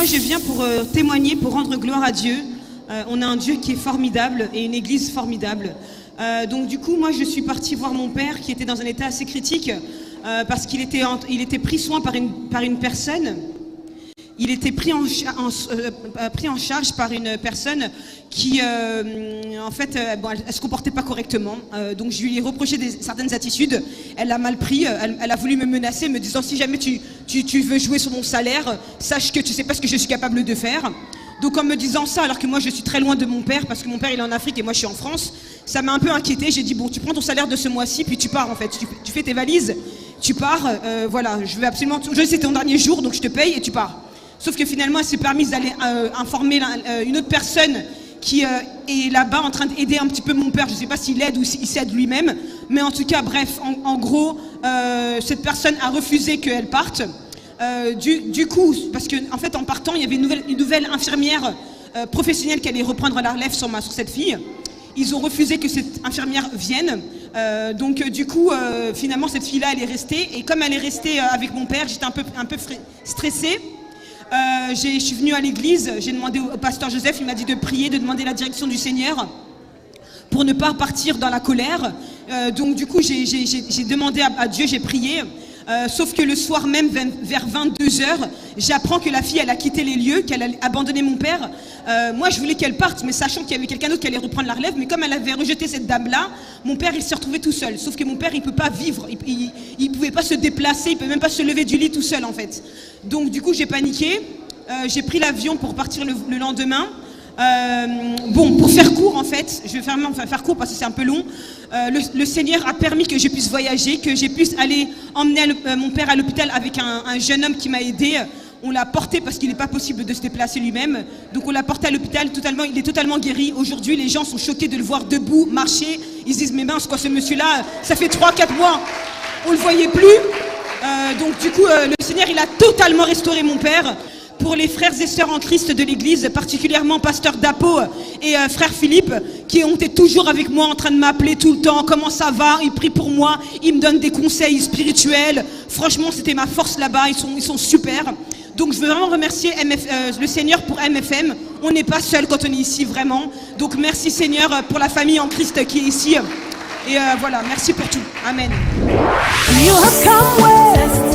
moi je viens pour témoigner, pour rendre gloire à Dieu. On a un Dieu qui est formidable et une église formidable. Donc du coup, moi je suis partie voir mon père qui était dans un état assez critique parce qu'il était pris soin par une personne. Il était pris en charge par une personne qui, en fait, elle se comportait pas correctement. Donc je lui ai reproché certaines attitudes. Elle a mal pris. Elle a voulu me menacer, me disant si jamais tu veux jouer sur mon salaire, sache que tu sais pas ce que je suis capable de faire. Donc en me disant ça, alors que moi je suis très loin de mon père, parce que mon père il est en Afrique et moi je suis en France, ça m'a un peu inquiétée. J'ai dit bon, tu prends ton salaire de ce mois-ci, puis tu pars en fait. Tu fais tes valises, tu pars. Voilà, je vais absolument. Je sais c'est ton dernier jour, donc je te paye et tu pars. Sauf que finalement, elle s'est permise d'aller informer une autre personne qui est là-bas en train d'aider un petit peu mon père. Je ne sais pas s'il aide ou s'il s'aide lui-même. Mais en tout cas, bref, en gros, cette personne a refusé qu'elle parte. Du coup, parce qu'en fait, en partant, il y avait une nouvelle infirmière professionnelle qui allait reprendre la relève sur cette fille. Ils ont refusé que cette infirmière vienne. Donc du coup, finalement, cette fille-là, elle est restée. Et comme elle est restée avec mon père, j'étais un peu stressée. Je suis venue à l'église, j'ai demandé au pasteur Joseph, il m'a dit de prier, de demander la direction du Seigneur pour ne pas partir dans la colère. Donc du coup, j'ai demandé à Dieu, j'ai prié. Sauf que le soir même, vers 22h, j'apprends que la fille, elle a quitté les lieux, qu'elle a abandonné mon père. Moi, je voulais qu'elle parte, mais sachant qu'il y avait quelqu'un d'autre qui allait reprendre la relève. Mais comme elle avait rejeté cette dame-là, mon père, il s'est retrouvé tout seul. Sauf que mon père, il ne peut pas vivre. Il ne pouvait pas se déplacer, il ne peut même pas se lever du lit tout seul, en fait. Donc, du coup, j'ai paniqué. J'ai pris l'avion pour partir le lendemain. Bon, pour faire court en fait, je vais faire court parce que c'est un peu long. Le Seigneur a permis que je puisse voyager, que je puisse aller emmener mon père à l'hôpital avec un jeune homme qui m'a aidé. On l'a porté parce qu'il n'est pas possible de se déplacer lui-même. Donc on l'a porté à l'hôpital, il est totalement guéri. Aujourd'hui, les gens sont choqués de le voir debout, marcher. Ils se disent mais mince quoi, ce monsieur-là, ça fait 3-4 mois, on le voyait plus. Donc du coup, le Seigneur il a totalement restauré mon père. Pour les frères et sœurs en Christ de l'église, particulièrement pasteur Dapo et frère Philippe, qui ont été toujours avec moi en train de m'appeler tout le temps, comment ça va, ils prient pour moi, ils me donnent des conseils spirituels. Franchement, c'était ma force là-bas, ils sont super. Donc je veux vraiment remercier le Seigneur pour MFM. On n'est pas seul quand on est ici, vraiment. Donc merci Seigneur pour la famille en Christ qui est ici. Et voilà, merci pour tout. Amen. You have come west.